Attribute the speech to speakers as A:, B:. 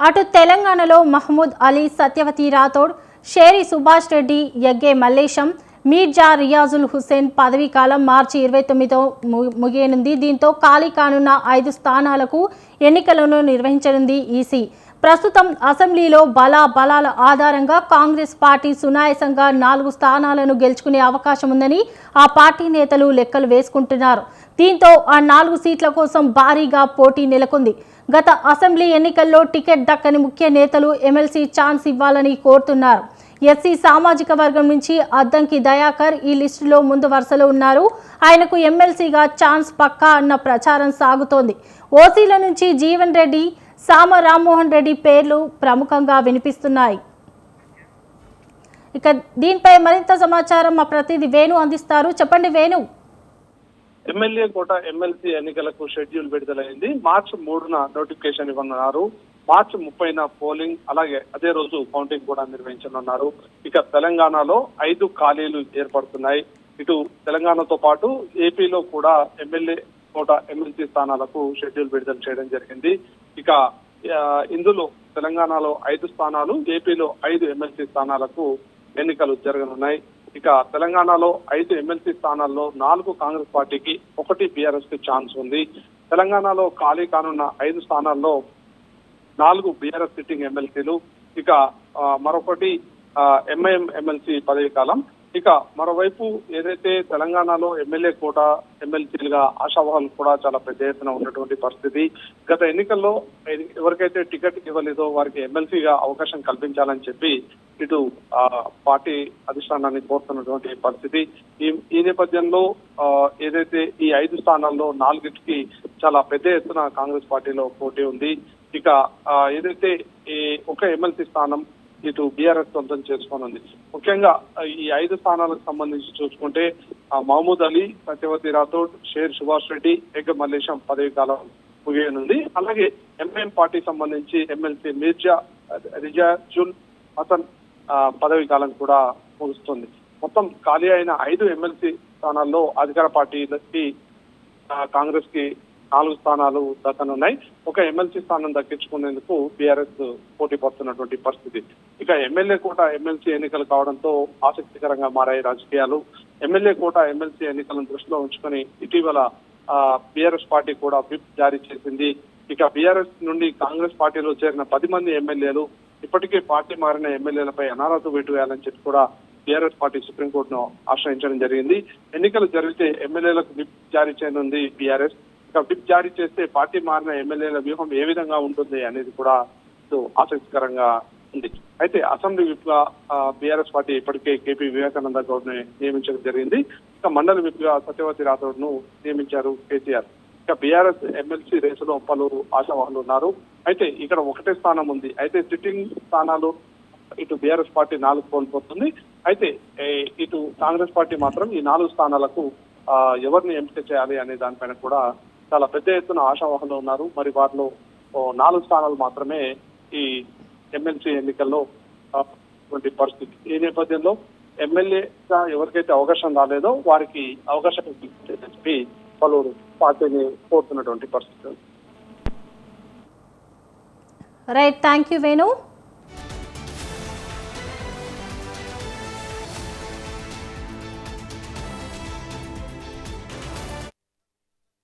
A: అటు తెలంగాణలో మహమూద్ అలీ, సత్యవతి రాథోడ్, షేరి సుభాష్ రెడ్డి, యగ్గే మల్లేశం, మీర్జా రియాజుల్ హుసేన్ పదవీ కాలం మార్చి 29తో ముగియనుంది. దీంతో ఖాళీ కానున్న 5 స్థానాలకు ఎన్నికలను నిర్వహించనుంది ఈసీ. ప్రస్తుతం అసెంబ్లీలో బలాల ఆధారంగా కాంగ్రెస్ పార్టీ సునాయాసంగా 4 స్థానాలను గెలుచుకునే అవకాశం ఉందని ఆ పార్టీ నేతలు లెక్కలు వేసుకుంటున్నారు. దీంతో ఆ 4 సీట్ల కోసం భారీగా పోటీ నెలకొంది. గత అసెంబ్లీ ఎన్నికల్లో టికెట్ దక్కని ముఖ్య నేతలు ఎమ్మెల్సీ ఛాన్స్ ఇవ్వాలని కోరుతున్నారు. ఎస్సీ సామాజిక వర్గం నుంచి అద్దంకి దయాకర్ ఈ లిస్టులో ముందు వరుసలో ఉన్నారు. ఆయనకు ఎమ్మెల్సీగా ఛాన్స్ పక్కా అన్న ప్రచారం సాగుతోంది. ఓసీల నుంచి జీవన్ రెడ్డి, సామ రామ్మోహన్ రెడ్డి పేర్లు ప్రముఖంగా వినిపిస్తున్నాయి. ఇక దీనిపై మరింత సమాచారం మా ప్రతినిధి వేణు అందిస్తారు. చెప్పండి వేణు.
B: ఎమ్మెల్యే కోట ఎమ్మెల్సీ ఎన్నికలకు షెడ్యూల్ విడుదలైంది. మార్చి 3న నోటిఫికేషన్ ఇవ్వనున్నారు. మార్చి 30న పోలింగ్, అలాగే అదే రోజు కౌంటింగ్ కూడా నిర్వహించనున్నారు. ఇక తెలంగాణలో 5 ఖాళీలు ఏర్పడుతున్నాయి. ఇటు తెలంగాణతో పాటు ఏపీలో కూడా ఎమ్మెల్యే కోట ఎమ్మెల్సీ స్థానాలకు షెడ్యూల్ విడుదల చేయడం జరిగింది. ఇక ఇందులో తెలంగాణలో 5 స్థానాలు, ఏపీలో 5 ఎమ్మెల్సీ స్థానాలకు ఎన్నికలు జరగనున్నాయి. ఇక తెలంగాణలో 5 ఎమ్మెల్సీ స్థానాల్లో 4 కాంగ్రెస్ పార్టీకి, 1 బీఆర్ఎస్ కి ఛాన్స్ ఉంది. తెలంగాణలో ఖాళీ కానున్న 5 స్థానాల్లో 4 బీఆర్ఎస్ సిట్టింగ్ ఎమ్మెల్సీలు, ఇక మరొకటి ఎంఐఎం ఎమ్మెల్సీ పదవి కాలం. ఇక మరోవైపు ఏదైతే తెలంగాణలో ఎమ్మెల్యే కోట ఎమ్మెల్సీలుగా ఆశావాహులు కూడా చాలా పెద్ద ఎత్తున ఉన్నటువంటి పరిస్థితి. గత ఎన్నికల్లో ఎవరికైతే టికెట్ ఇవ్వలేదో వారికి ఎమ్మెల్సీగా అవకాశం కల్పించాలని చెప్పి ఇటు పార్టీ అధిష్టానాన్ని కోరుతున్నటువంటి పరిస్థితి. ఈ నేపథ్యంలో ఏదైతే ఈ 5 స్థానాల్లో 4కి చాలా పెద్ద ఎత్తున కాంగ్రెస్ పార్టీలో పోటీ ఉంది. ఇక ఏదైతే ఈ ఒక ఎమ్మెల్సీ స్థానం ఇటు బీఆర్ఎస్ సొంతం చేసుకోనుంది. ముఖ్యంగా ఈ 5 స్థానాలకు సంబంధించి చూసుకుంటే మహమూద్ అలీ, సత్యవతి రాథోడ్, షేర్ సుభాష్ రెడ్డి, యగ్గే మల్లేశం పదవి కాలం ముగియనుంది. అలాగే ఎంఐఎం పార్టీ సంబంధించి ఎమ్మెల్సీ మీర్జా రియాజుల్ హసన్ పదవి కాలం కూడా ముగుస్తుంది. మొత్తం ఖాళీ అయిన 5 ఎమ్మెల్సీ స్థానాల్లో అధికార పార్టీలకి కాంగ్రెస్ కి 4 స్థానాలు దక్కనున్నాయి. ఒక ఎమ్మెల్సీ స్థానం దక్కించుకునేందుకు బీఆర్ఎస్ పోటీ పడుతున్నటువంటి పరిస్థితి. ఇక ఎమ్మెల్యే కోట ఎమ్మెల్సీ ఎన్నికలు కావడంతో ఆసక్తికరంగా మారాయి రాజకీయాలు. ఎమ్మెల్యే కోట ఎమ్మెల్సీ ఎన్నికలను దృష్టిలో ఉంచుకొని ఇటీవల బీఆర్ఎస్ పార్టీ కూడా విప్ జారీ చేసింది. ఇక బీఆర్ఎస్ నుండి కాంగ్రెస్ పార్టీలో చేరిన 10 మంది ఎమ్మెల్యేలు ఇప్పటికే పార్టీ మారిన ఎమ్మెల్యేలపై అనామతు వేటు వేయాలని చెప్పి కూడా బీఆర్ఎస్ పార్టీ సుప్రీంకోర్టును ఆశ్రయించడం జరిగింది. ఎన్నికలు జరిగితే ఎమ్మెల్యేలకు విప్ జారీ చేయనుంది బీఆర్ఎస్. ఇక విప్ జారీ చేస్తే పార్టీ మారిన ఎమ్మెల్యేల వ్యూహం ఏ విధంగా ఉంటుంది అనేది కూడా ఆసక్తికరంగా ఉంది. అయితే అసెంబ్లీ విప్ గా బీఆర్ఎస్ పార్టీ ఇప్పటికే కేపీ వివేకానంద గౌడ్ ని నియమించడం జరిగింది. ఇక మండలి విప్ గా సత్యవతి రాథోడ్ ను నియమించారు కేసీఆర్. ఇక బీఆర్ఎస్ ఎమ్మెల్సీ రేసులో పలువురు ఆశావాహులు ఉన్నారు. అయితే ఇక్కడ 1 స్థానం ఉంది. అయితే సిట్టింగ్ స్థానాలు ఇటు బీఆర్ఎస్ పార్టీ 4 కోల్పోతుంది. అయితే ఇటు కాంగ్రెస్ పార్టీ మాత్రం ఈ 4 స్థానాలకు ఎవరిని ఎంపిక చేయాలి అనే దానిపైన కూడా చాలా పెద్ద ఎత్తున ఆశావాహులు ఉన్నారు. మరి వారిలో 4 స్థానాలు మాత్రమే ఈ ఎమ్మెల్సీ ఎన్నికల్లో పరిస్థితి. ఈ నేపథ్యంలో ఎమ్మెల్యేగా ఎవరికైతే అవకాశం రాలేదో వారికి అవకాశం చెప్పి పలువురు పార్టీని కోరుతున్నటువంటి పరిస్థితి.
A: Right, thank you Venu.